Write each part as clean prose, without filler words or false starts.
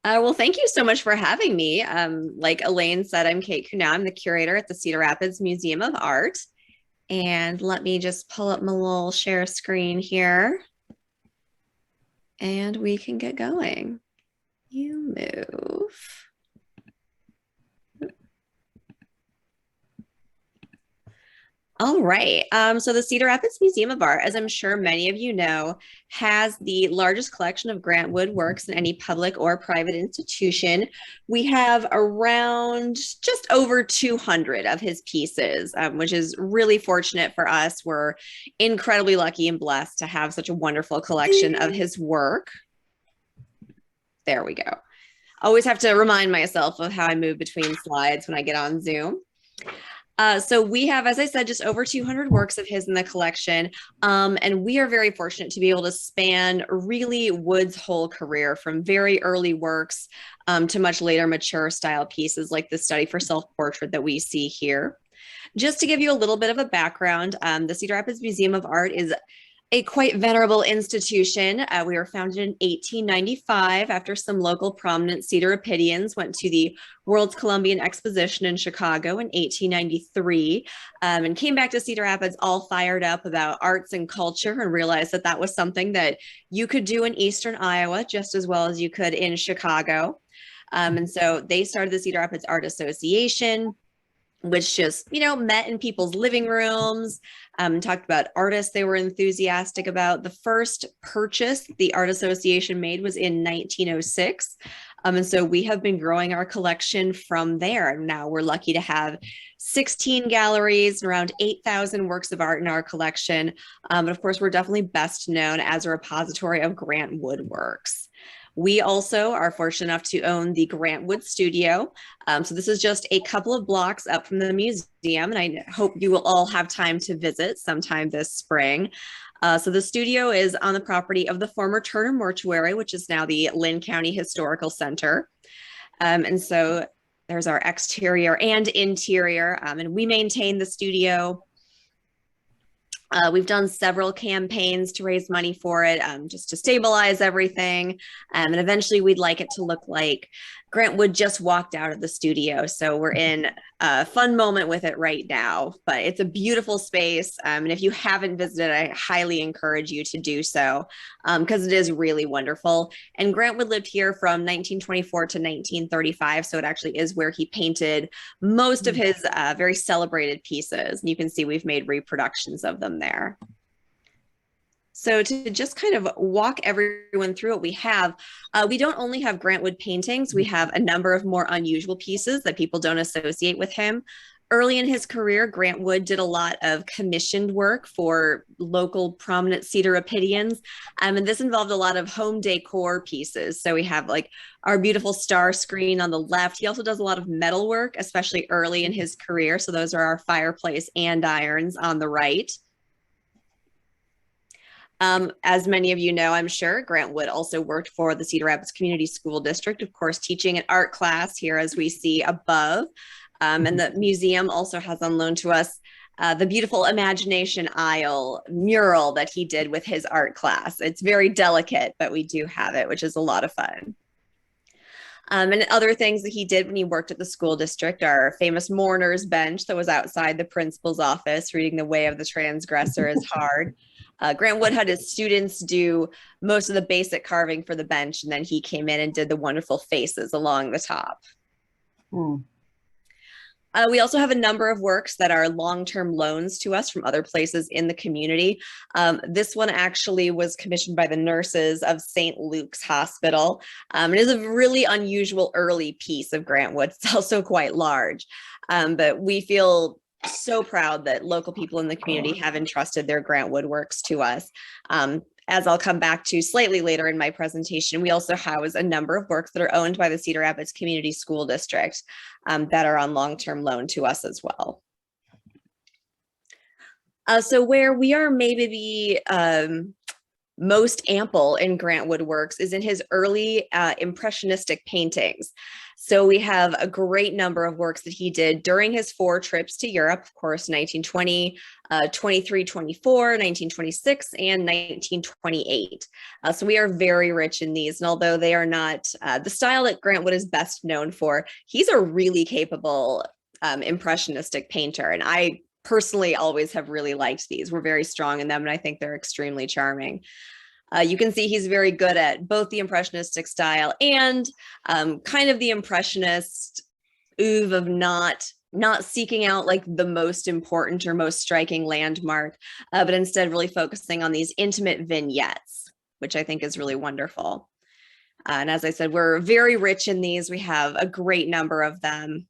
Well, thank you so much for having me. Like Elaine said, I'm Kate Kunau. I'm the curator at the Cedar Rapids Museum of Art. And let me just pull up my little share screen here and we can get going. You move. All right. So the Cedar Rapids Museum of Art, as I'm sure many of you know, has the largest collection of Grant Wood works in any public or private institution. We have around just over 200 of his pieces, which is really fortunate for us. We're incredibly lucky and blessed to have such a wonderful collection of his work. There we go. Always have to remind myself of how I move between slides when I get on Zoom. So we have, as I said, just over 200 works of his in the collection. And we are very fortunate to be able to span really Wood's whole career, from very early works to much later mature style pieces like the study for self-portrait that we see here. Just to give you a little bit of a background, the Cedar Rapids Museum of Art is a quite venerable institution. We were founded in 1895 after some local prominent Cedar Rapidians went to the World's Columbian Exposition in Chicago in 1893 and came back to Cedar Rapids all fired up about arts and culture and realized that that was something that you could do in Eastern Iowa just as well as you could in Chicago. And so they started the Cedar Rapids Art Association, which just, met in people's living rooms, talked about artists they were enthusiastic about. The first purchase the Art Association made was in 1906. And so we have been growing our collection from there. Now we're lucky to have 16 galleries and around 8,000 works of art in our collection. But of course, we're definitely best known as a repository of Grant Wood works. We also are fortunate enough to own the Grant Wood Studio. So this is just a couple of blocks up from the museum, and I hope you will all have time to visit sometime this spring. So the studio is on the property of the former Turner Mortuary, which is now the Lynn County Historical Center. And so there's our exterior and interior, and we maintain the studio. We've done several campaigns to raise money for it, just to stabilize everything. And eventually we'd like it to look like Grant Wood just walked out of the studio. So we're in a fun moment with it right now, but it's a beautiful space. And if you haven't visited, I highly encourage you to do so because it is really wonderful. And Grant Wood lived here from 1924 to 1935. So it actually is where he painted most of his very celebrated pieces. And you can see we've made reproductions of them there. So to just kind of walk everyone through what we have, we don't only have Grant Wood paintings, we have a number of more unusual pieces that people don't associate with him. Early in his career, Grant Wood did a lot of commissioned work for local prominent Cedar Rapidians, and this involved a lot of home decor pieces. So we have like our beautiful star screen on the left. He also does a lot of metal work, especially early in his career. So those are our fireplace andirons on the right. As many of you know, I'm sure, Grant Wood also worked for the Cedar Rapids Community School District, of course, teaching an art class here as we see above. And the museum also has on loan to us the beautiful Imagination Aisle mural that he did with his art class. It's very delicate, but we do have it, which is a lot of fun. And other things that he did when he worked at the school district are famous mourner's bench that was outside the principal's office, reading The Way of the Transgressor is Hard. Grant Wood had his students do most of the basic carving for the bench, and then he came in and did the wonderful faces along the top. We also have a number of works that are long-term loans to us from other places in the community. This one actually was commissioned by the nurses of St. Luke's Hospital. It is a really unusual early piece of Grant Wood. It's also quite large, but we feel so proud that local people in the community have entrusted their Grant Wood works to us. As I'll come back to slightly later in my presentation, we also house a number of works that are owned by the Cedar Rapids Community School District that are on long-term loan to us as well. So where we are maybe most ample in Grant Wood works is in his early impressionistic paintings. So we have a great number of works that he did during his 4 trips to Europe, of course, 1920, 23, 24, 1926, and 1928. So we are very rich in these. And although they are not the style that Grant Wood is best known for, he's a really capable impressionistic painter. And I personally always have really liked these. We're very strong in them, and I think they're extremely charming. You can see he's very good at both the impressionistic style and kind of the impressionist oeuvre of not seeking out like the most important or most striking landmark, but instead really focusing on these intimate vignettes, which I think is really wonderful. And as I said, we're very rich in these. We have a great number of them.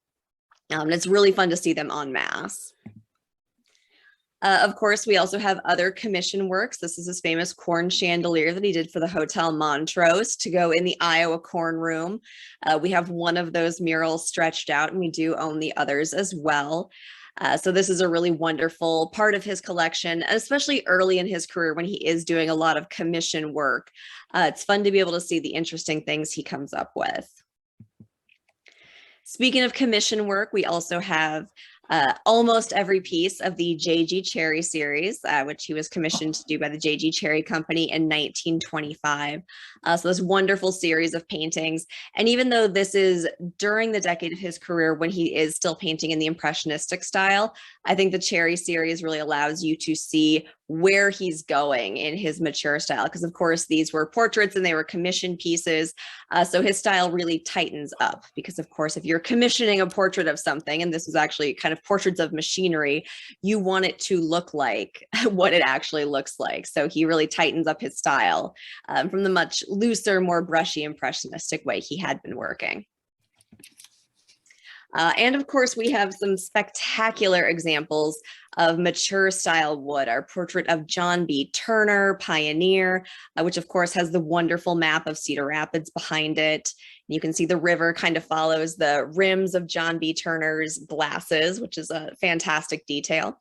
And it's really fun to see them en masse. Of course, we also have other commission works. This is his famous corn chandelier that he did for the Hotel Montrose to go in the Iowa Corn Room. We have one of those murals stretched out, and we do own the others as well. So this is a really wonderful part of his collection, especially early in his career when he is doing a lot of commission work. It's fun to be able to see the interesting things he comes up with. Speaking of commission work, we also have almost every piece of the J.G. Cherry series, which he was commissioned to do by the J.G. Cherry Company in 1925. So this wonderful series of paintings. And even though this is during the decade of his career when he is still painting in the impressionistic style, I think the Cherry series really allows you to see where he's going in his mature style. Because of course, these were portraits and they were commissioned pieces. So his style really tightens up because of course, if you're commissioning a portrait of something, and this is actually kind of portraits of machinery, you want it to look like what it actually looks like. So he really tightens up his style from the much looser, more brushy, impressionistic way he had been working. And of course, we have some spectacular examples of mature style wood. Our portrait of John B. Turner, pioneer, which of course has the wonderful map of Cedar Rapids behind it. You can see the river kind of follows the rims of John B. Turner's glasses, which is a fantastic detail.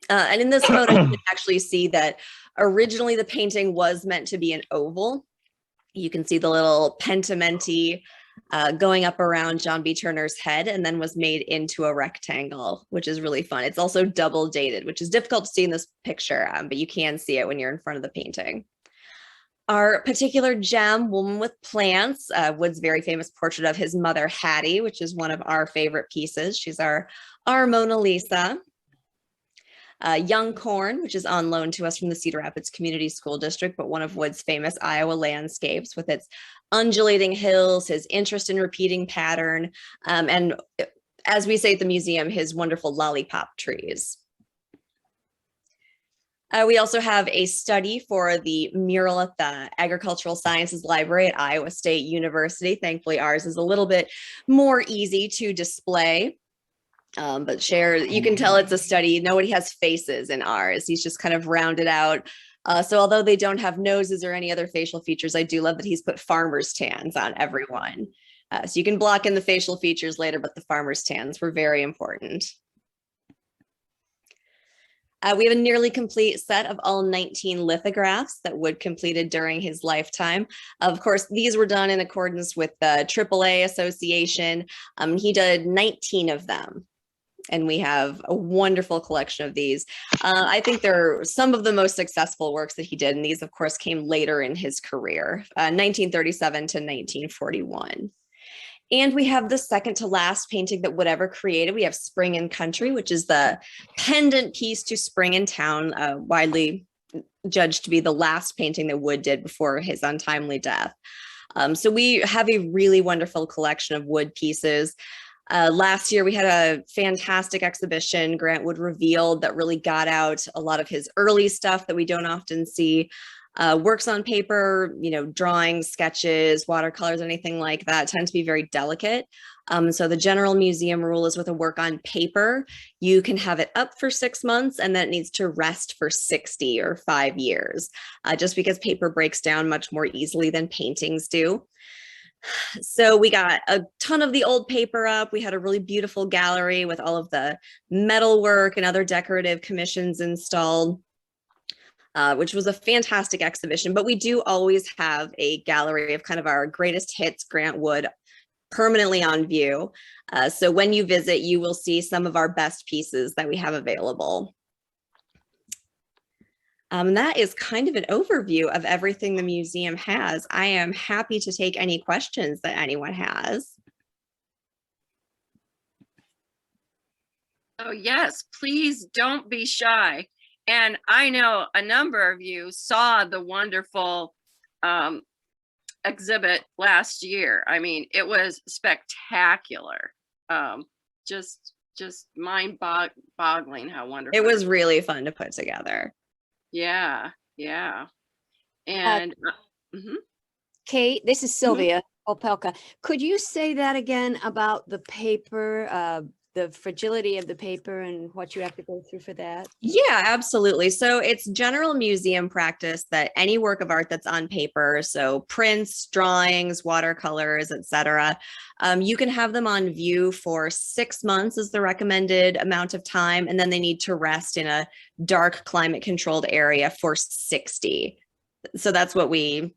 And in this photo, you can actually see that originally the painting was meant to be an oval. You can see the little pentimenti going up around John B. Turner's head, and then was made into a rectangle, which is really fun. It's also double dated, which is difficult to see in this picture, but you can see it when you're in front of the painting. Our particular gem, Woman with Plants, Wood's very famous portrait of his mother, Hattie, which is one of our favorite pieces. She's our Mona Lisa. Young Corn, which is on loan to us from the Cedar Rapids Community School District, but one of Wood's famous Iowa landscapes with its undulating hills, his interest in repeating pattern, and as we say at the museum, his wonderful lollipop trees. We also have a study for the mural at the Agricultural Sciences Library at Iowa State University. Thankfully, ours is a little bit more easy to display. But you can tell it's a study. Nobody has faces in ours. He's just kind of rounded out. So although they don't have noses or any other facial features, I do love that he's put farmer's tans on everyone. So you can block in the facial features later, but the farmer's tans were very important. We have a nearly complete set of all 19 lithographs that Wood completed during his lifetime. Of course, these were done in accordance with the AAA Association. He did 19 of them. And we have a wonderful collection of these. I think they're some of the most successful works that he did. And these, of course, came later in his career, 1937 to 1941. And we have the second to last painting that Wood ever created. We have Spring and Country, which is the pendant piece to Spring in Town, widely judged to be the last painting that Wood did before his untimely death. So we have a really wonderful collection of Wood pieces. Last year, we had a fantastic exhibition. Grant Wood revealed that really got out a lot of his early stuff that we don't often see. Works on paper, drawings, sketches, watercolors, anything like that tend to be very delicate. So the general museum rule is with a work on paper, you can have it up for 6 months and then it needs to rest for 60 or 5 years, just because paper breaks down much more easily than paintings do. So we got a ton of the old paper up. We had a really beautiful gallery with all of the metal work and other decorative commissions installed. which was a fantastic exhibition. But we do always have a gallery of kind of our greatest hits Grant Wood permanently on view. So when you visit, you will see some of our best pieces that we have available. That is kind of an overview of everything the museum has. I am happy to take any questions that anyone has. Oh, yes, please don't be shy. And I know a number of you saw the wonderful exhibit last year. I mean, it was spectacular. Just mind-boggling how wonderful. It was really fun to put together. Yeah. And Kate, this is Silvia Opalka. Could you say that again about the paper, the fragility of the paper and what you have to go through for that? Yeah, absolutely. So it's general museum practice that any work of art that's on paper, so prints, drawings, watercolors, etc., you can have them on view for 6 months is the recommended amount of time, and then they need to rest in a dark climate controlled area for 60. So that's what we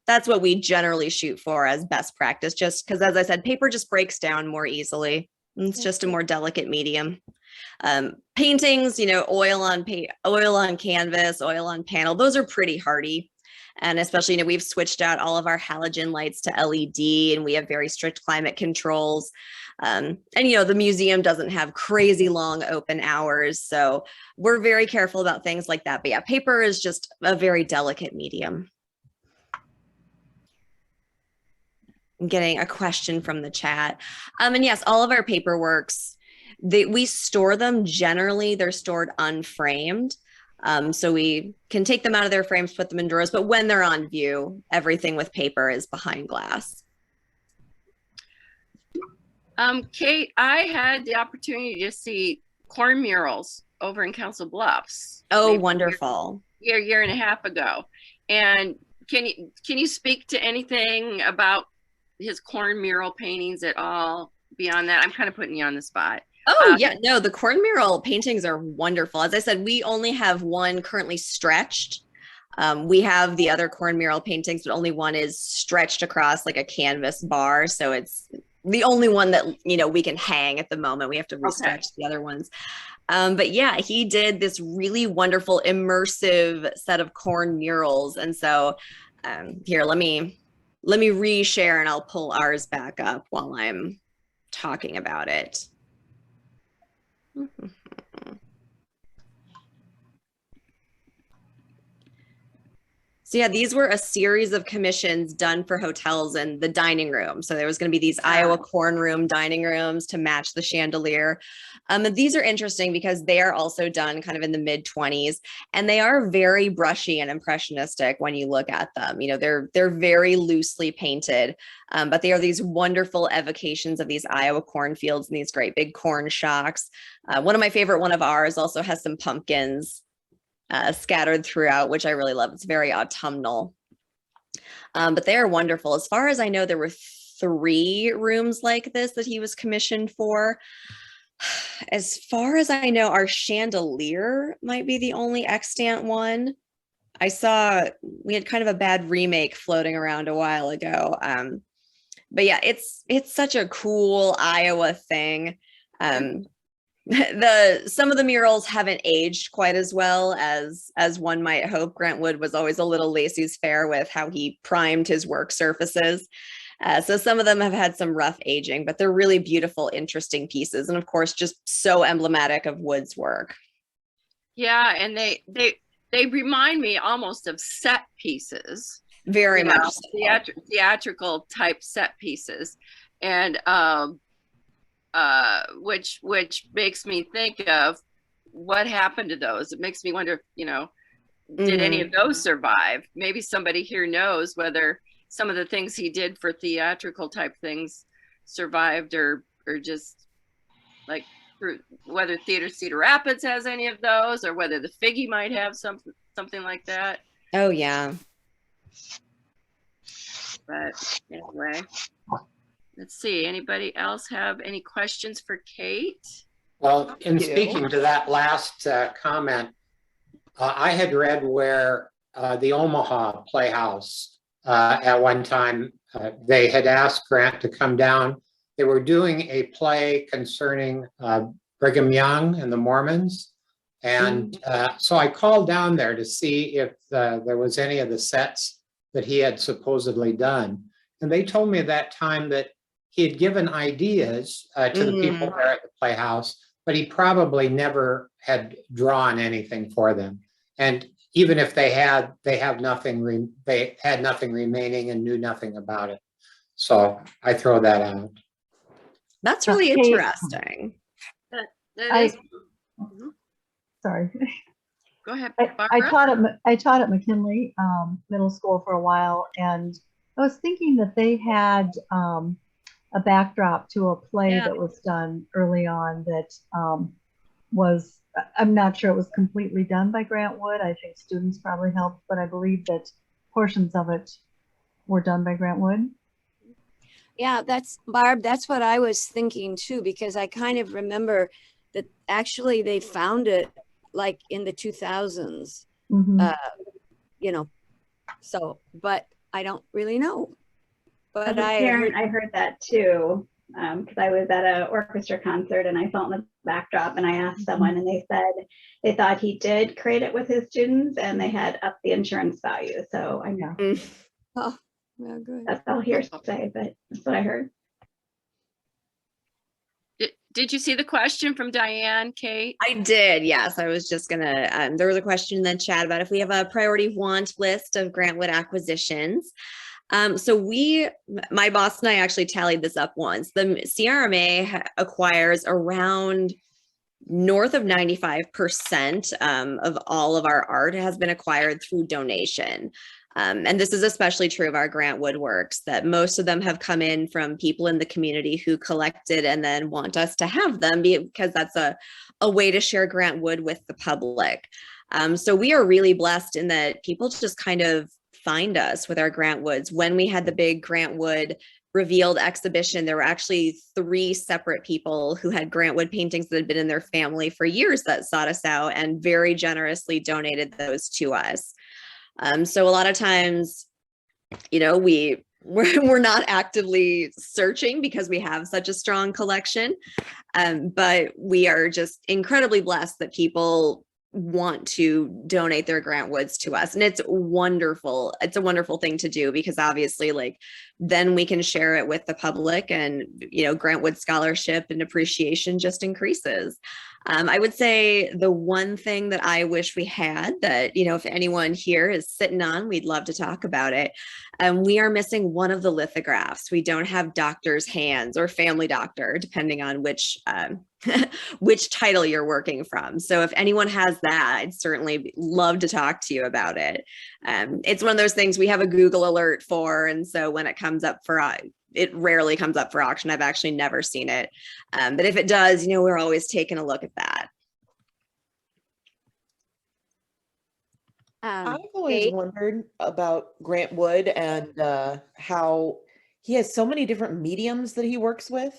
generally shoot for as best practice, just because, as I said, paper just breaks down more easily. It's just a more delicate medium. Paintings, oil on canvas, oil on panel, those are pretty hardy. And especially, we've switched out all of our halogen lights to LED, and we have very strict climate controls. And the museum doesn't have crazy long open hours. So we're very careful about things like that. But yeah, paper is just a very delicate medium. I'm getting a question from the chat. And yes, all of our paperworks, we store them. Generally, they're stored unframed. So we can take them out of their frames, put them in drawers, but when they're on view, everything with paper is behind glass. Kate, I had the opportunity to see corn murals over in Council Bluffs. Oh, wonderful. A year and a half ago. And can you speak to anything about his corn mural paintings at all beyond that? I'm kind of putting you on the spot. Oh, yeah, no, the corn mural paintings are wonderful. As I said, we only have one currently stretched. We have the other corn mural paintings, but only one is stretched across like a canvas bar. So it's the only one that, we can hang at the moment. We have to restretch the other ones. But yeah, he did this really wonderful immersive set of corn murals. And so here, let me reshare and I'll pull ours back up while I'm talking about it. So yeah, these were a series of commissions done for hotels and the dining room. So there was going to be these Iowa corn room dining rooms to match the chandelier. These are interesting because they are also done kind of in the mid-20s, and they are very brushy and impressionistic when you look at them. They're very loosely painted, but they are these wonderful evocations of these Iowa cornfields and these great big corn shocks. One of my favorite one of ours also has some pumpkins scattered throughout, which I really love. It's very autumnal, but they are wonderful. As far as I know, there were 3 rooms like this that he was commissioned for. As far as I know, our chandelier might be the only extant one. I saw we had kind of a bad remake floating around a while ago. But yeah, it's such a cool Iowa thing. Some of the murals haven't aged quite as well as one might hope. Grant Wood was always a little laissez-faire with how he primed his work surfaces. So some of them have had some rough aging, but they're really beautiful, interesting pieces. And of course, just so emblematic of Wood's work. Yeah, and they remind me almost of set pieces. Very much so. Theatrical type set pieces. And which makes me think of what happened to those. It makes me wonder, did any of those survive? Maybe somebody here knows whether some of the things he did for theatrical type things survived or just like whether Cedar Rapids has any of those, or whether the Figgy might have something like that. Oh yeah. But anyway, let's see. Anybody else have any questions for Kate? Well, in speaking to that last comment, I had read where the Omaha Playhouse at one time. They had asked Grant to come down. They were doing a play concerning Brigham Young and the Mormons. And so I called down there to see if there was any of the sets that he had supposedly done. And they told me at that time that he had given ideas to the people there at the Playhouse, but he probably never had drawn anything for them. And even if they had, they had nothing remaining and knew nothing about it. So I throw that out. That's really interesting. Sorry. Go ahead, I taught at McKinley Middle School for a while, and I was thinking that they had a backdrop to a play that was done early on that was, I'm not sure it was completely done by Grant Wood. I think students probably helped, but I believe that portions of it were done by Grant Wood. Yeah, that's Barb. That's what I was thinking too, because I kind of remember that actually they found it like in the 2000s, you know, so, but I don't really know. But Karen, I heard that too, because I was at an orchestra concert and I saw it in the backdrop, and I asked someone and they said they thought he did create it with his students and they had upped the insurance value. So I know. Oh, well, good. That's all hearsay, but that's what I heard. Did you see the question from Diane, Kate? I did, yes. I was just gonna, there was a question in the chat about if we have a priority want list of Grant Wood acquisitions. So my boss and I actually tallied this up once. The CRMA acquires around north of 95% of all of our art has been acquired through donation. And this is especially true of our Grant Wood works, that most of them have come in from people in the community who collected and then want us to have them because that's a way to share Grant Wood with the public. So we are really blessed in that people just kind of find us with our Grant Woods. When we had the big Grant Wood revealed exhibition, there were actually 3 separate people who had Grant Wood paintings that had been in their family for years that sought us out and very generously donated those to us. So a lot of times, you know, we're not actively searching because we have such a strong collection, but we are just incredibly blessed that people want to donate their Grant Woods to us, and it's wonderful. It's a wonderful thing to do because obviously, like, then we can share it with the public, and you know, Grant Wood scholarship and appreciation just increases. I would say the one thing that I wish we had that, you know, if anyone here is sitting on, we'd love to talk about it. We are missing one of the lithographs. We don't have doctor's hands or family doctor, depending on which which title you're working from. So if anyone has that, I'd certainly love to talk to you about it. It's one of those things we have a Google alert for. And so when it comes up for it rarely comes up for auction. I've actually never seen it. But if it does, you know, we're always taking a look at that. I've always wondered about Grant Wood and how he has so many different mediums that he works with.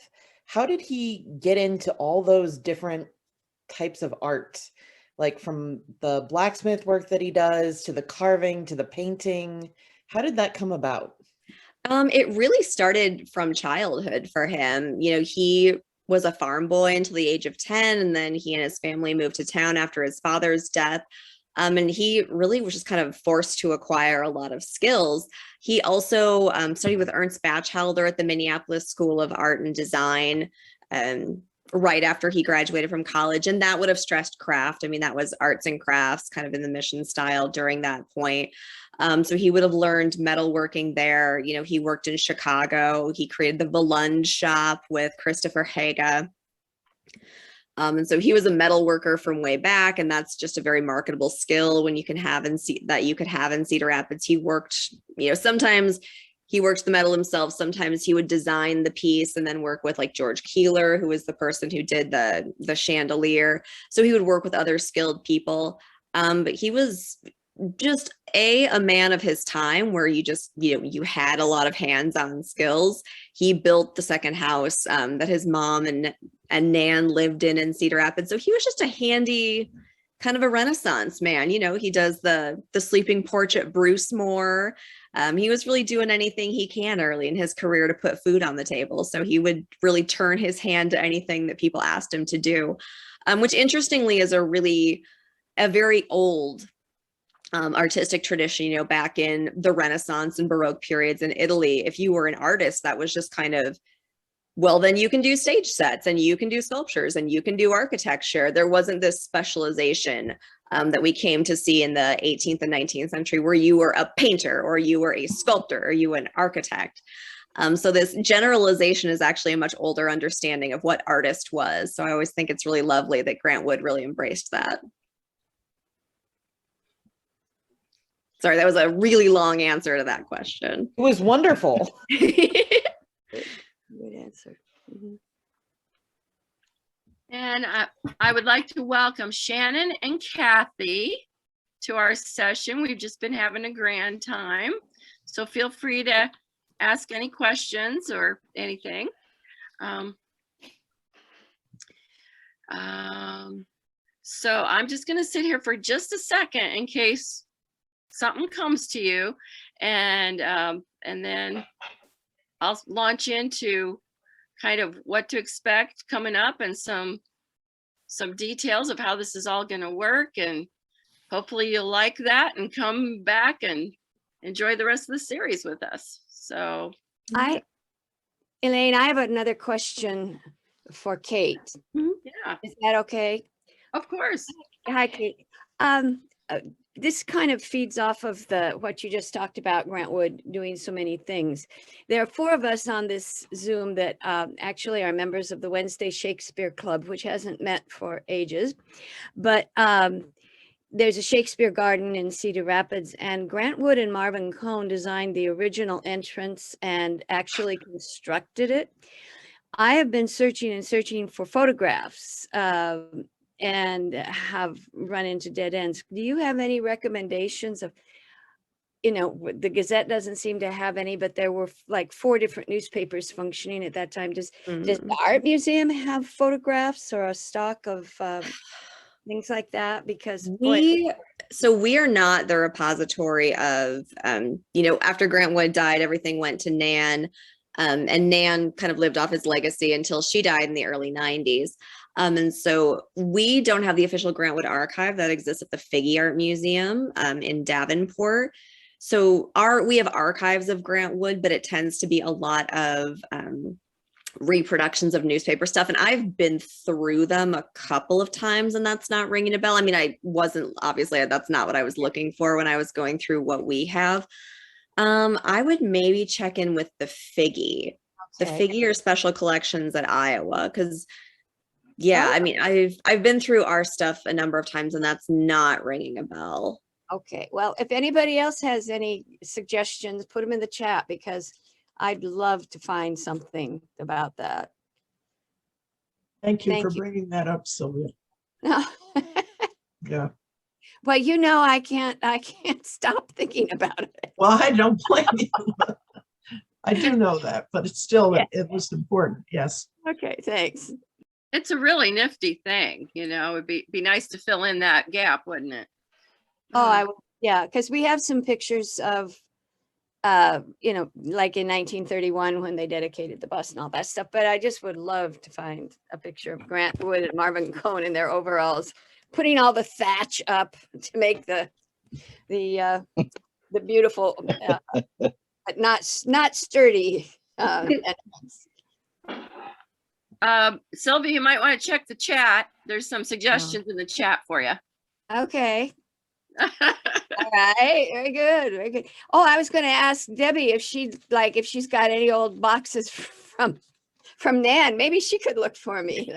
How did he get into all those different types of art? Like from the blacksmith work that he does to the carving to the painting. How did that come about? It really started from childhood for him. You know, he was a farm boy until the age of 10, and then he and his family moved to town after his father's death. And he really was just kind of forced to acquire a lot of skills. He also studied with Ernst Batchelder at the Minneapolis School of Art and Design right after he graduated from college. And that would have stressed craft. I mean, that was arts and crafts kind of in the mission style during that point. So he would have learned metalworking there. You know, he worked in Chicago. He created the Volund shop with Christopher Haga. And so he was a metal worker from way back, and that's just a very marketable skill when you can have that you could have in Cedar Rapids. He worked, you know, sometimes he worked the metal himself. Sometimes he would design the piece and then work with like George Keeler, who was the person who did the chandelier. So he would work with other skilled people. But he was just a man of his time where you just, you know, you had a lot of hands-on skills. He built the second house that his mom and Nan lived in Cedar Rapids. So he was just a handy kind of a Renaissance man. He does the sleeping porch at Bruce Moore. He was really doing anything he can early in his career to put food on the table. So he would really turn his hand to anything that people asked him to do, which interestingly is a very old artistic tradition. Back in the Renaissance and Baroque periods in Italy, if you were an artist, that was just kind of, well, then you can do stage sets and you can do sculptures and you can do architecture. There wasn't this specialization that we came to see in the 18th and 19th century, where you were a painter or you were a sculptor or you were an architect. So this generalization is actually a much older understanding of what artist was. So I always think it's really lovely that Grant Wood really embraced that. Sorry, that was a really long answer to that question. It was wonderful. Good answer. Mm-hmm. And I would like to welcome Shannon and Kathy to our session. We've just been having a grand time. So feel free to ask any questions or anything. So I'm just going to sit here for just a second in case something comes to you, and then I'll launch into kind of what to expect coming up and some details of how this is all going to work, and hopefully you'll like that and come back and enjoy the rest of the series with us. So Elaine, I have another question for Kate. Yeah, Is that okay? of course. Hi, Kate. This kind of feeds off of what you just talked about, Grant Wood doing so many things. There are 4 of us on this Zoom that actually are members of the Wednesday Shakespeare Club, which hasn't met for ages. But there's a Shakespeare garden in Cedar Rapids, and Grant Wood and Marvin Cohn designed the original entrance and actually constructed it. I have been searching and searching for photographs and have run into dead ends. Do you have any recommendations of, the Gazette doesn't seem to have any, but there were like 4 different newspapers functioning at that time. Does the Art Museum have photographs or a stock of things like that? Because we are not the repository of, after Grant Wood died, everything went to Nan, and Nan kind of lived off his legacy until she died in the early 90s. And so we don't have the official Grant Wood archive that exists at the Figge Art Museum in Davenport. So we have archives of Grant Wood, but it tends to be a lot of reproductions of newspaper stuff. And I've been through them a couple of times and that's not ringing a bell. I mean, obviously that's not what I was looking for when I was going through what we have. I would maybe check in with the Figge, the Figge or Special Collections at Iowa, because I mean, I've been through our stuff a number of times and that's not ringing a bell. Okay, well, if anybody else has any suggestions, put them in the chat because I'd love to find something about that. Thank you for bringing that up, Sylvia. Yeah. Well, I can't stop thinking about it. Well, I don't blame you. I do know that, but it's still, it was important. Yes. Okay, thanks. It's a really nifty thing, it'd be nice to fill in that gap, wouldn't it? Oh, because we have some pictures of, like in 1931 when they dedicated the bus and all that stuff. But I just would love to find a picture of Grant Wood and Marvin Cohn in their overalls, putting all the thatch up to make the beautiful, not sturdy entrance. Sylvia, you might want to check the chat. There's some suggestions in the chat for you. Okay. All right, very good, very good. Oh, I was going to ask Debbie if she's got any old boxes from Nan. Maybe she could look for me.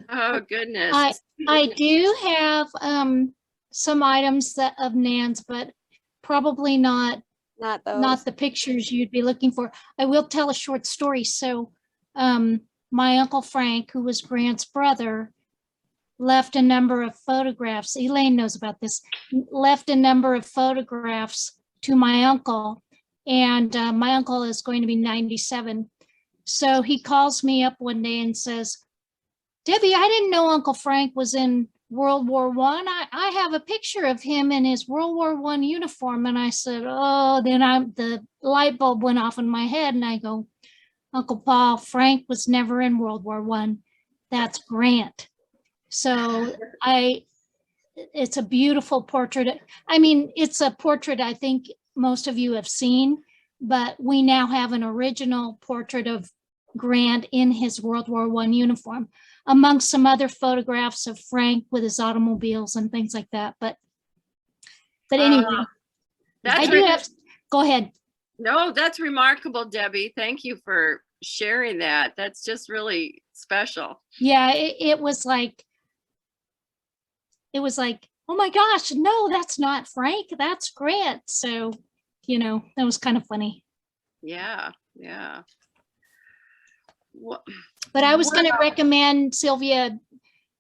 Oh goodness. I do have some items of Nan's, but probably not those. Not the pictures you'd be looking for. I will tell a short story. So my Uncle Frank, who was Grant's brother, left a number of photographs. Elaine knows about this. Left a number of photographs to my uncle, and my uncle is going to be 97. So he calls me up one day and says, Debbie, I didn't know Uncle Frank was in World War One. I have a picture of him in his World War One uniform. And I said, oh, then the light bulb went off in my head and I go, Uncle Paul, Frank was never in World War One. That's Grant. So it's a beautiful portrait. I mean, it's a portrait I think most of you have seen, but we now have an original portrait of Grant in his World War One uniform, amongst some other photographs of Frank with his automobiles and things like that. But anyway, I do have, go ahead. No, that's remarkable, Debbie. Thank you for sharing that. That's just really special. Yeah, it was like, oh my gosh, no, that's not Frank, that's Grant. So, you know, that was kind of funny. Yeah. But I was going to recommend, Sylvia,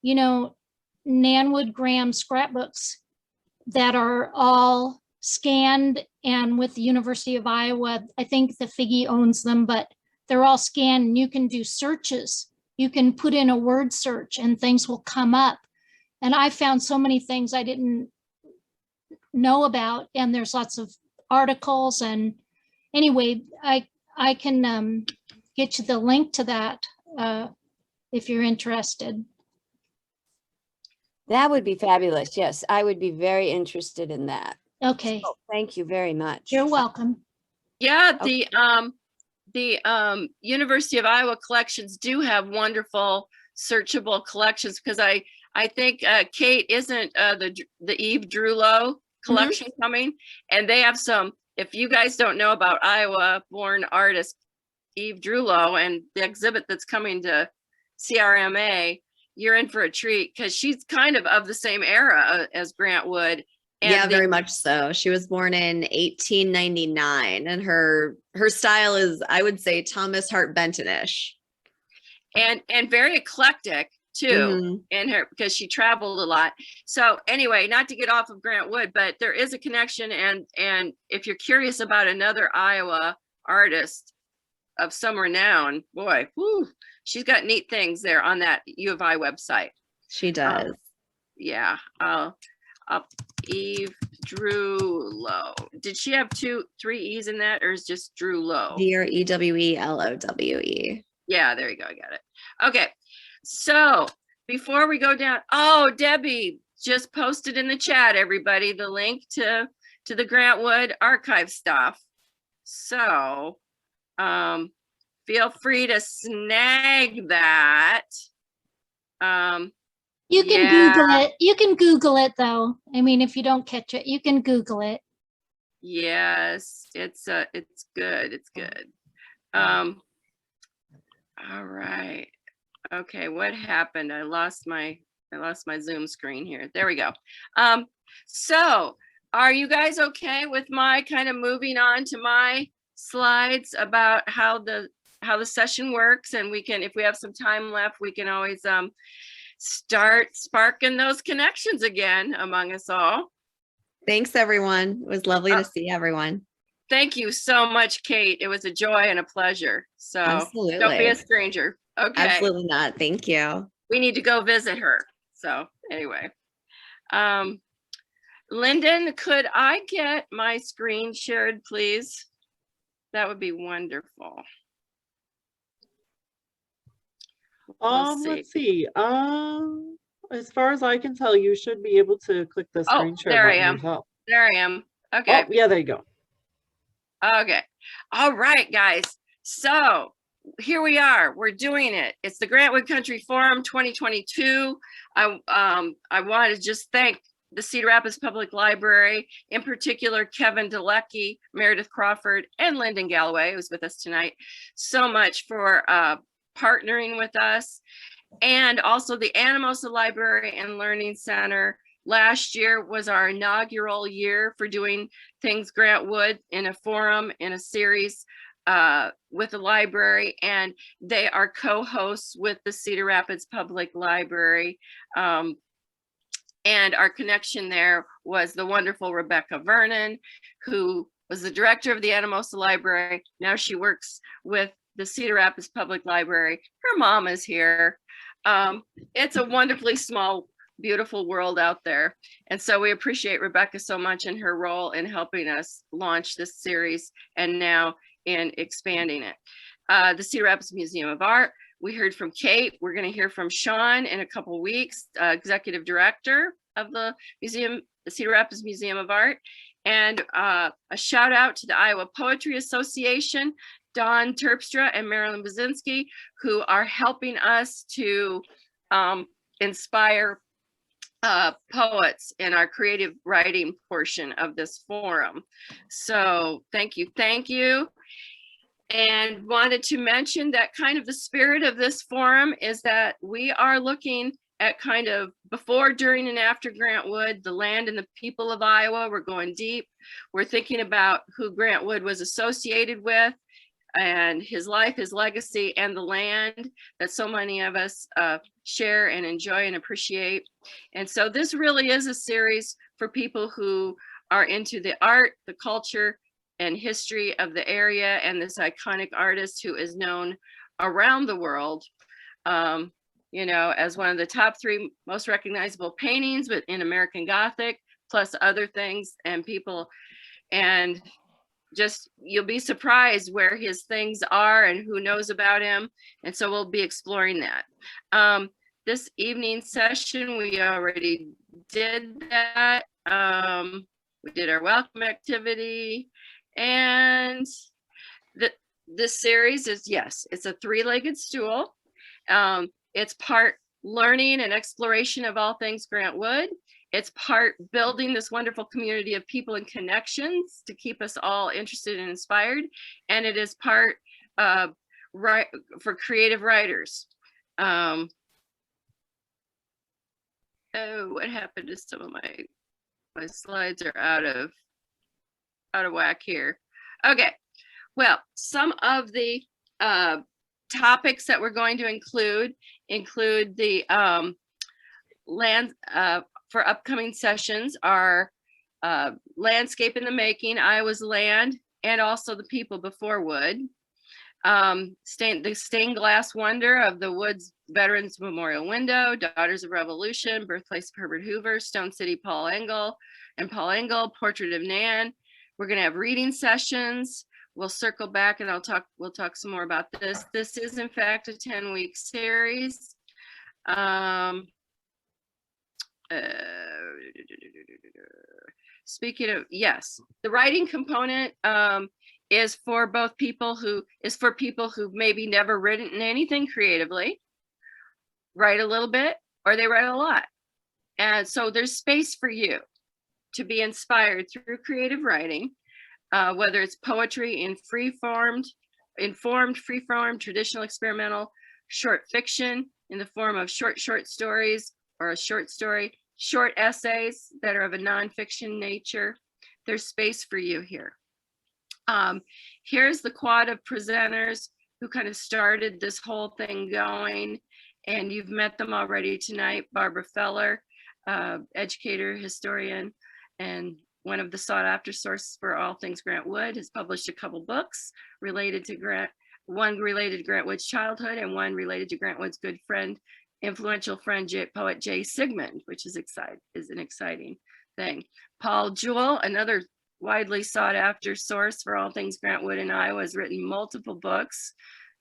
you know, Nanwood Graham scrapbooks that are all scanned, and with the University of Iowa, I think the Figge owns them, but they're all scanned and you can do searches. You can put in a word search and things will come up. And I found so many things I didn't know about, and there's lots of articles. And anyway, I can get you the link to that if you're interested. That would be fabulous. Yes, I would be very interested in that. Okay. So, thank you very much. You're welcome. Yeah, the University of Iowa collections do have wonderful searchable collections, because I think Kate, isn't the Eve Drulow collection coming? And they have some, if you guys don't know about Iowa born artist Eve Drulow and the exhibit that's coming to CRMA, you're in for a treat, because she's kind of the same era as Grant Wood. And yeah, very much so. She was born in 1899, and her style is, I would say, Thomas Hart Benton-ish. And very eclectic too, in her, because she traveled a lot. So anyway, not to get off of Grant Wood, but there is a connection. And if you're curious about another Iowa artist of some renown, boy, whew, she's got neat things there on that U of I website. She does. Yeah. Eve Drulow. Did she have 3 E's in that, or is just Drulow? Drewelowe. Yeah, there you go. I got it. Okay. So before we go down, oh, Debbie just posted in the chat, everybody, the link to the Grant Wood archive stuff. So feel free to snag that. You can Google it. You can Google it though. I mean, if you don't catch it, you can Google it. Yes, it's good. It's good. All right. Okay, what happened? I lost my Zoom screen here. There we go. So are you guys okay with my kind of moving on to my slides about how the session works? And we can, if we have some time left, we can always start sparking those connections again among us all. Thanks, everyone. It was lovely to see everyone. Thank you so much, Kate. It was a joy and a pleasure. So absolutely. Don't be a stranger. Okay. Absolutely not. Thank you. We need to go visit her. So anyway, Lyndon, could I get my screen shared, please? That would be wonderful. Let's see. As far as I can tell, you should be able to click the screen share there button I am. yourself. There I am. Okay. Oh, yeah, there you go. Okay. All right, guys. So here we are. We're doing it. It's the Grant Wood Country Forum 2022. I want to just thank the Cedar Rapids Public Library, in particular, Kevin Delecky, Meredith Crawford, and Lyndon Galloway, who's with us tonight, so much for partnering with us. And also the Anamosa Library and Learning Center. Last year was our inaugural year for doing things Grant Wood in a forum, in a series with the library, and they are co-hosts with the Cedar Rapids Public Library. And our connection there was the wonderful Rebecca Vernon, who was the director of the Anamosa Library. Now she works with the Cedar Rapids Public Library. Her mom is here. it's a wonderfully small, beautiful world out there. And so we appreciate Rebecca so much in her role in helping us launch this series and now in expanding it. The Cedar Rapids Museum of Art, we heard from Kate. We're going to hear from Sean in a couple of weeks, executive director of the museum, the Cedar Rapids Museum of Art. And a shout out to the Iowa Poetry Association, Dawn Terpstra and Marilyn Bazinski, who are helping us to inspire poets in our creative writing portion of this forum. So thank you, thank you. And wanted to mention that kind of the spirit of this forum is that we are looking at kind of before, during, and after Grant Wood, the land and the people of Iowa. We're going deep. We're thinking about who Grant Wood was associated with and his life, his legacy, and the land that so many of us share and enjoy and appreciate. And so this really is a series for people who are into the art, the culture, and history of the area, and this iconic artist who is known around the world, you know, as one of the top 3 most recognizable paintings but in American Gothic, plus other things and people. And just, you'll be surprised where his things are and who knows about him. And so we'll be exploring that. This evening session, we already did that. We did our welcome activity. And this series is, yes, it's a 3-legged stool. It's part learning and exploration of all things Grant Wood. It's part building this wonderful community of people and connections to keep us all interested and inspired. And it is part right for creative writers. Oh, what happened to some of my slides are out of whack here. Okay, well, some of the topics that we're going to include the land for upcoming sessions are landscape in the making, Iowa's land, and also the people before Wood. The stained glass wonder of the Woods Veterans Memorial Window, Daughters of Revolution, Birthplace of Herbert Hoover, Stone City, Paul Engel, Portrait of Nan. We're going to have reading sessions. We'll circle back and we'll talk some more about this. This is in fact a 10-week series. Speaking of, yes, the writing component is for people who've maybe never written anything creatively, write a little bit, or they write a lot. And so there's space for you to be inspired through creative writing, whether it's poetry in informed, free-form, traditional, experimental, short fiction in the form of short stories or a short story, short essays that are of a nonfiction nature. There's space for you here. Here's the quad of presenters who kind of started this whole thing going, and you've met them already tonight. Barbara Feller, educator, historian, and one of the sought after sources for all things Grant Wood, has published a couple books related to one related to Grant Wood's childhood and one related to Grant Wood's good friend, influential friend, poet J. Sigmund, which is an exciting thing. Paul Jewell, another widely sought after source for all things Grant Wood in Iowa, has written multiple books,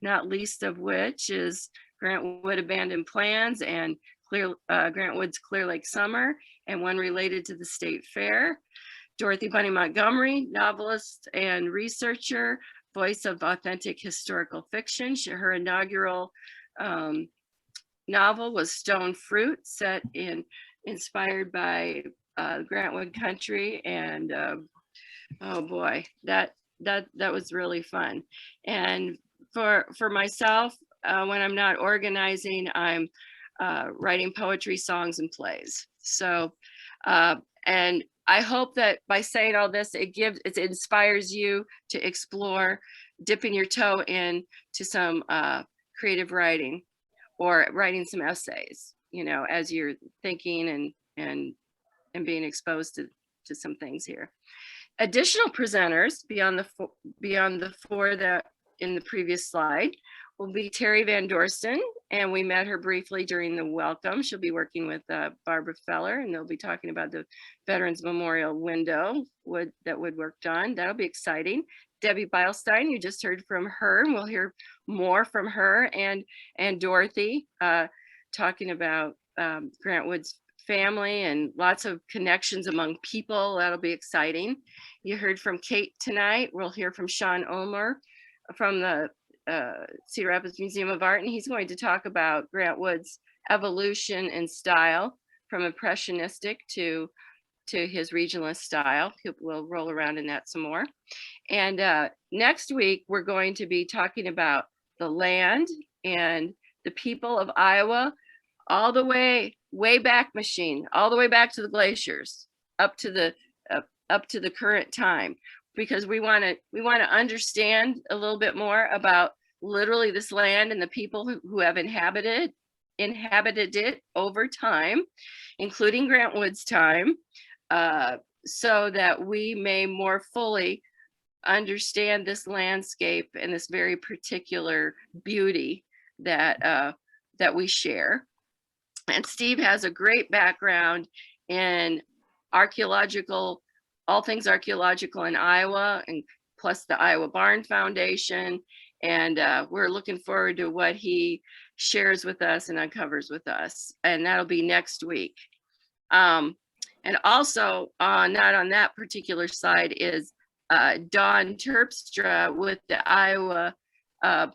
not least of which is Grant Wood Abandoned Plans and Grant Wood's Clear Lake Summer, and one related to the State Fair. Dorothy Bunny Montgomery, novelist and researcher, voice of authentic historical fiction. Her inaugural novel was Stone Fruit, inspired by Grant Wood country, and oh boy, that was really fun. And for myself, when I'm not organizing, I'm writing poetry, songs, and plays. So, and I hope that by saying all this, it inspires you to explore dipping your toe in to some creative writing or writing some essays, you know, as you're thinking and being exposed to some things here. Additional presenters beyond the four that in the previous slide will be Terry Van Dorsten, and we met her briefly during the welcome. She'll be working with Barbara Feller, and they'll be talking about the Veterans Memorial window that Wood worked on. That'll be exciting. Debbie Beilstein, you just heard from her, and we'll hear more from her and Dorothy talking about Grant Wood's family and lots of connections among people. That'll be exciting. You heard from Kate tonight. We'll hear from Sean Omer from the Cedar Rapids Museum of Art, and he's going to talk about Grant Wood's evolution in style from impressionistic to his regionalist style. We'll roll around in that some more. And next week, we're going to be talking about the land and the people of Iowa, all the way back machine, all the way back to the glaciers, up to the current time, because we want to understand a little bit more about literally this land and the people who have inhabited it over time, including Grant Wood's time, so that we may more fully understand this landscape and this very particular beauty that we share. And Steve has a great background in all things archaeological in Iowa, and plus the Iowa Barn Foundation. And we're looking forward to what he shares with us and uncovers with us. And that'll be next week. And also, not on that particular side, is Dawn Terpstra with the Iowa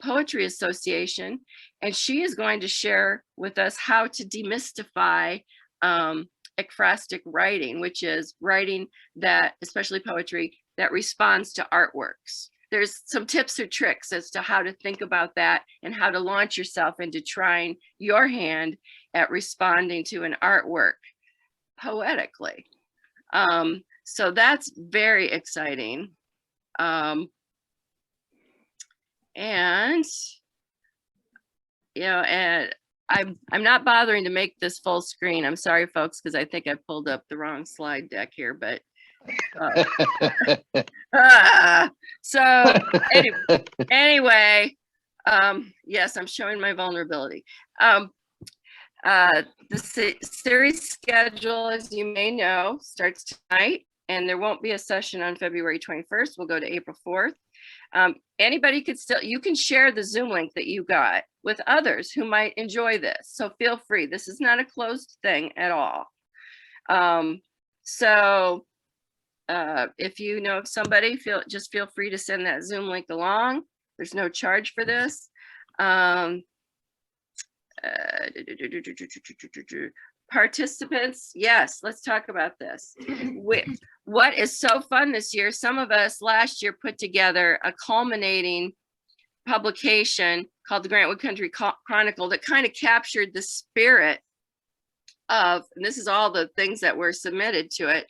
Poetry Association. And she is going to share with us how to demystify ekphrastic writing, which is writing that, especially poetry, that responds to artworks. There's some tips or tricks as to how to think about that and how to launch yourself into trying your hand at responding to an artwork poetically. So that's very exciting. And I'm not bothering to make this full screen. I'm sorry, folks, because I think I pulled up the wrong slide deck here, but so anyway, yes, I'm showing my vulnerability. The series schedule, as you may know, starts tonight, and there won't be a session on February 21st. We'll go to April 4th. Anybody you can share the Zoom link that you got with others who might enjoy this. So feel free. This is not a closed thing at all. If you know of somebody, just feel free to send that Zoom link along. There's no charge for this. Participants, yes, let's talk about this. What is so fun this year, some of us last year put together a culminating publication called the Grant Wood Country Chronicle that kind of captured the spirit of, and this is all the things that were submitted to it,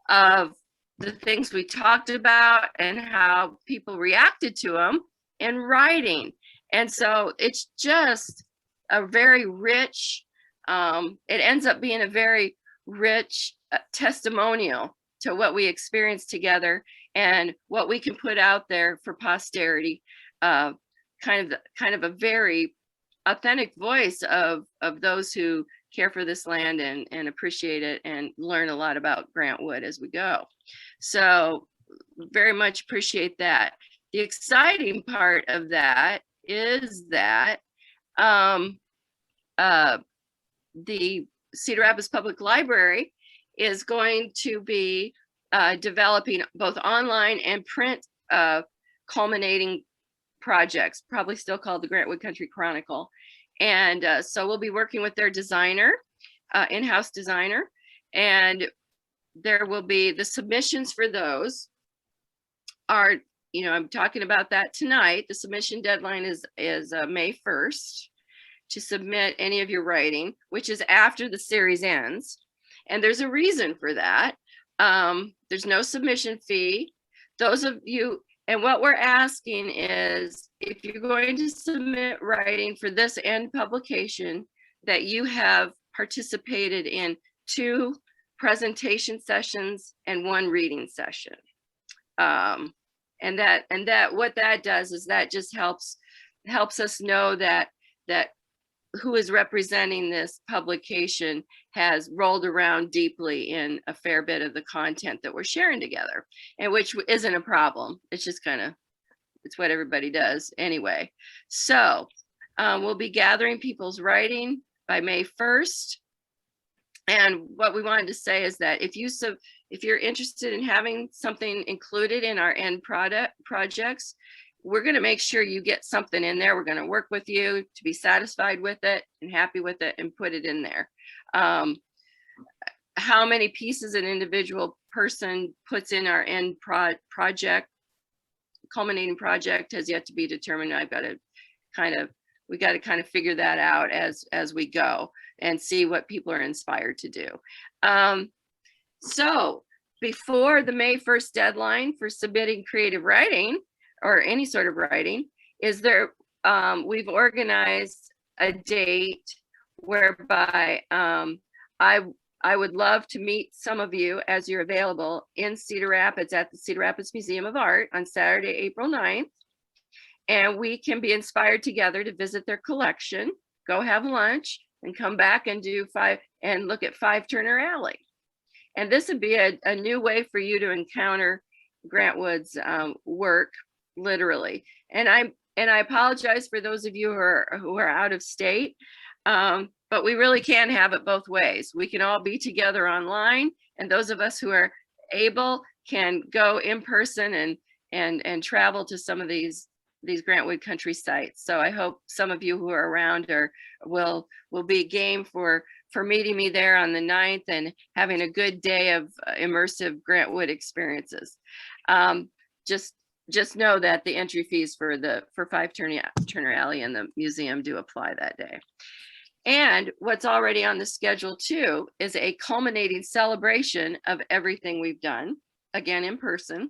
of the things we talked about and how people reacted to them in writing. And so it's just a very rich, it ends up being a very rich testimonial to what we experienced together and what we can put out there for posterity. Kind of a very authentic voice of those who care for this land and appreciate it and learn a lot about Grant Wood as we go. So very much appreciate that. The exciting part of that is that the Cedar Rapids Public Library is going to be developing both online and print culminating projects, probably still called the Grant Wood Country Chronicle. And so we'll be working with their designer, in-house designer, and there will be the submissions for those are, I'm talking about that tonight. The submission deadline is May 1st to submit any of your writing, which is after the series ends. And there's a reason for that. There's no submission fee. Those of you, and what we're asking is, if you're going to submit writing for this end publication, that you have participated in 2 presentation sessions and 1 reading session. And that what that does is that just helps us know that who is representing this publication has rolled around deeply in a fair bit of the content that we're sharing together, and which isn't a problem. It's just kind of, it's what everybody does anyway. So we'll be gathering people's writing by May 1st. And what we wanted to say is that if you're interested in having something included in our end projects, we're going to make sure you get something in there. We're going to work with you to be satisfied with it and happy with it and put it in there. How many pieces an individual person puts in our end project, culminating project, has yet to be determined. We got to kind of figure that out as we go and see what people are inspired to do. So before the May 1st deadline for submitting creative writing or any sort of writing, we've organized a date whereby I would love to meet some of you as you're available in Cedar Rapids at the Cedar Rapids Museum of Art on Saturday, April 9th. And we can be inspired together to visit their collection, go have lunch, and come back and look at 5 Turner Alley. And this would be a new way for you to encounter Grant Wood's work, literally. And I apologize for those of you who are out of state, but we really can have it both ways. We can all be together online, and those of us who are able can go in person and travel to some of these Grant Wood country sites. So I hope some of you who are around will be game for meeting me there on the 9th and having a good day of immersive Grant Wood experiences. Just know that the entry fees for 5 Turner Alley and the museum do apply that day. And what's already on the schedule too is a culminating celebration of everything we've done, again in person.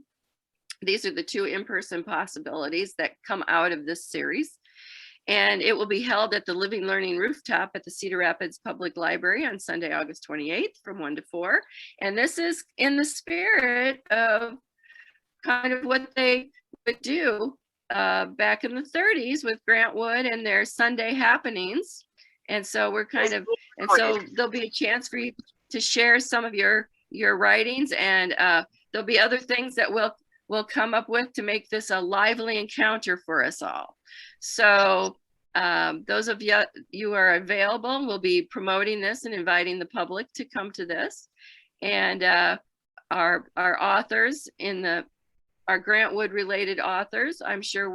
These are the 2 in-person possibilities that come out of this series. And it will be held at the Living Learning Rooftop at the Cedar Rapids Public Library on Sunday, August 28th from 1 to 4. And this is in the spirit of kind of what they would do back in the 30s with Grant Wood and their Sunday happenings. And so so there'll be a chance for you to share some of your writings, and there'll be other things that we'll come up with to make this a lively encounter for us all. So those of you who are available, we'll be promoting this and inviting the public to come to this. And our authors our Grant Wood related authors, I'm sure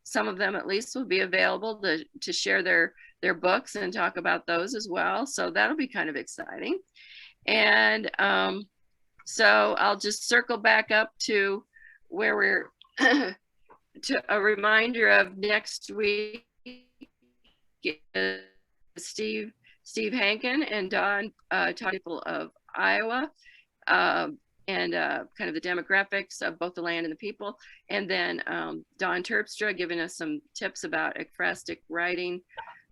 some of them at least will be available to share their books and talk about those as well. So that'll be kind of exciting. And so I'll just circle back up to where we're to a reminder of next week. Steve Hankin and Don people of Iowa, and kind of the demographics of both the land and the people. And then Don Terpstra giving us some tips about ekphrastic writing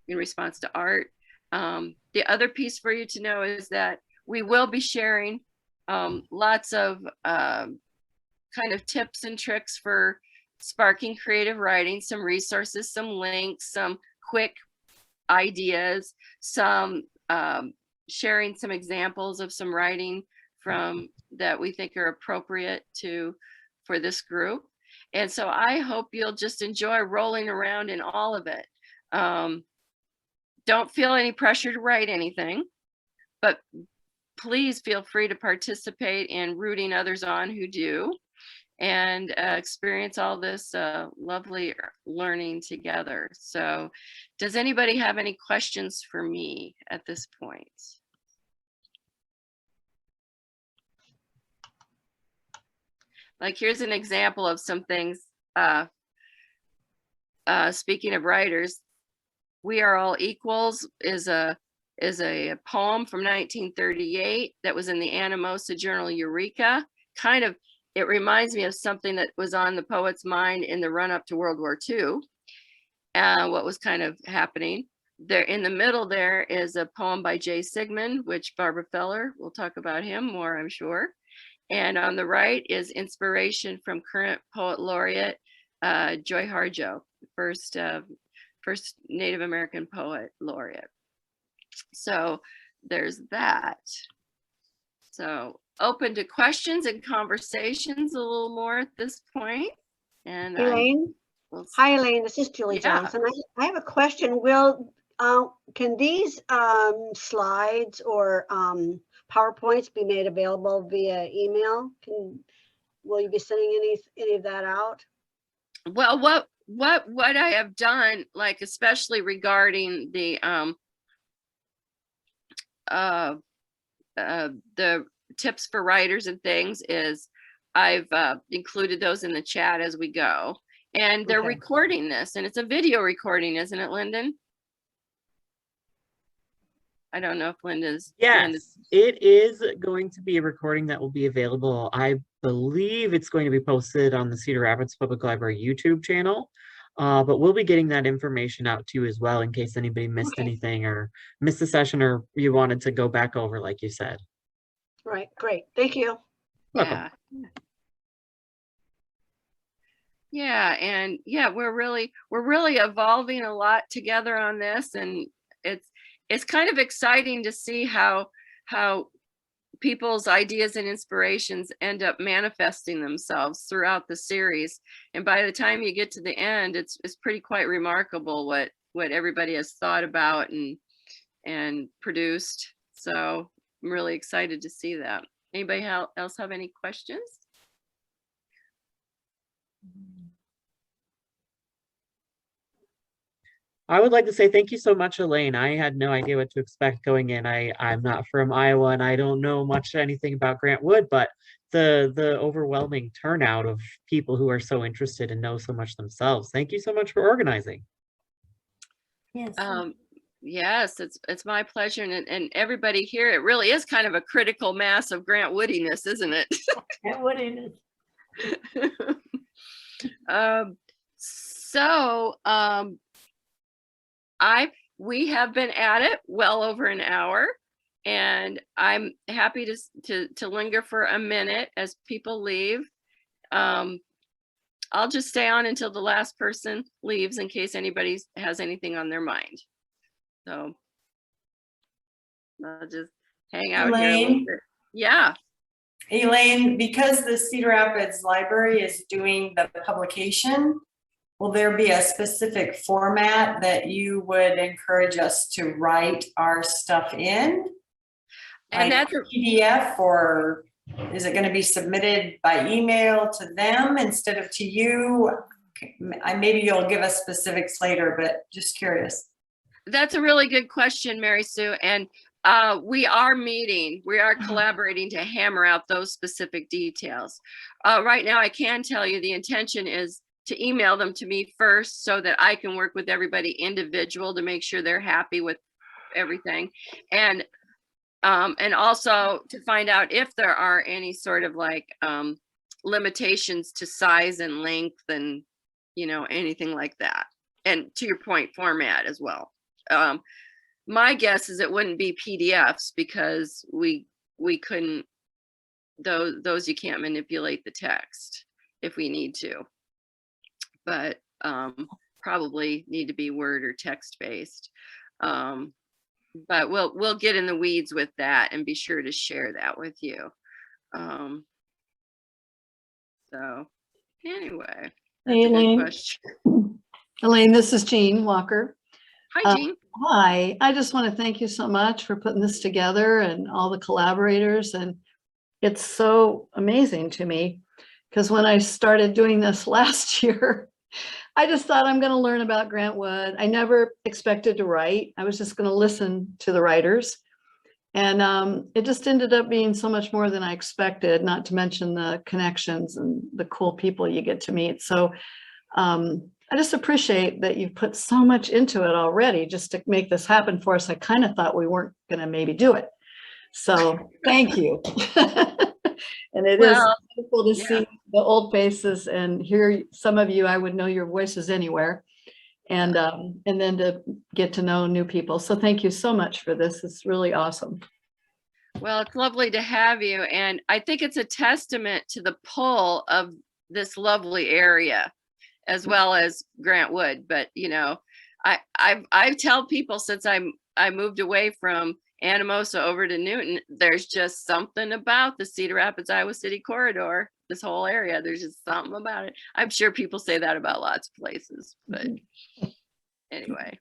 in response to art. The other piece for you to know is that we will be sharing lots of kind of tips and tricks for sparking creative writing, some resources, some links, some quick ideas, some sharing some examples of some writing that we think are appropriate for this group. And so I hope you'll just enjoy rolling around in all of it. Don't feel any pressure to write anything, but please feel free to participate in rooting others on who do, and experience all this lovely learning together. So does anybody have any questions for me at this point? Like, here's an example of some things. Speaking of writers, We Are All Equals is a poem from 1938 that was in the Anamosa journal Eureka. Kind of, it reminds me of something that was on the poet's mind in the run-up to World War II, what was kind of happening. There in the middle there is a poem by J. Sigmund, which Barbara Feller will talk about him more, I'm sure. And on the right is inspiration from current poet laureate Joy Harjo, first first Native American poet laureate. So there's that. So open to questions and conversations a little more at this point. And Elaine. Hi, Elaine. This is Julie Johnson. I have a question. Can these slides or PowerPoints be made available via email? Will you be sending any of that out? Well, what I have done, like especially regarding the tips for writers and things, is I've included those in the chat as we go. And they're recording this, and it's a video recording, isn't it, Lyndon? I don't know if Linda's. Yes, it is going to be a recording that will be available. I believe it's going to be posted on the Cedar Rapids Public Library YouTube channel. But we'll be getting that information out to you as well in case anybody missed anything or missed a session or you wanted to go back over, like you said. Right, great. Thank you. Yeah. Yeah, and yeah, we're really evolving a lot together on this, and it's kind of exciting to see how people's ideas and inspirations end up manifesting themselves throughout the series. And by the time you get to the end, it's pretty quite remarkable what everybody has thought about and produced. So I'm really excited to see that. Anybody else have any questions? I would like to say thank you so much, Elaine. I had no idea what to expect going in. I'm not from Iowa and I don't know much anything about Grant Wood, but the overwhelming turnout of people who are so interested and know so much themselves. Thank you so much for organizing. Yes. Yes, it's my pleasure, and everybody here. It really is kind of a critical mass of Grant Woodiness, isn't it? Grant Woodiness. We have been at it well over an hour, and I'm happy to linger for a minute as people leave. I'll just stay on until the last person leaves in case anybody has anything on their mind. So I'll just hang out here a little bit. Yeah. Elaine, because the Cedar Rapids Library is doing the publication, will there be a specific format that you would encourage us to write our stuff in? And like that's a PDF, or is it going to be submitted by email to them instead of to you? Maybe you'll give us specifics later, but just curious. That's a really good question, Mary Sue. And we are collaborating to hammer out those specific details. Right now, I can tell you the intention is to email them to me first so that I can work with everybody individual to make sure they're happy with everything. And also to find out if there are any sort of like limitations to size and length and, anything like that. And to your point, format as well. My guess is it wouldn't be PDFs because we couldn't, those you can't manipulate the text if we need to, but probably need to be Word or text based. But we'll get in the weeds with that and be sure to share that with you. So anyway, that's a good question. Elaine, this is Jean Walker. Hi, Jean. Hi, I just want to thank you so much for putting this together and all the collaborators. And it's so amazing to me because when I started doing this last year, I just thought I'm going to learn about Grant Wood. I never expected to write. I was just going to listen to the writers. And it just ended up being so much more than I expected, not to mention the connections and the cool people you get to meet. So I just appreciate that you've put so much into it already just to make this happen for us. I kind of thought we weren't going to maybe do it. So thank you. And it is beautiful to see the old faces and hear some of you. I would know your voices anywhere. And then to get to know new people. So thank you so much for this. It's really awesome. Well, it's lovely to have you. And I think it's a testament to the pull of this lovely area, as well as Grant Wood. But, I tell people since I moved away from Anamosa over to Newton, there's just something about the Cedar Rapids, Iowa City corridor, this whole area. There's just something about it. I'm sure people say that about lots of places, but anyway.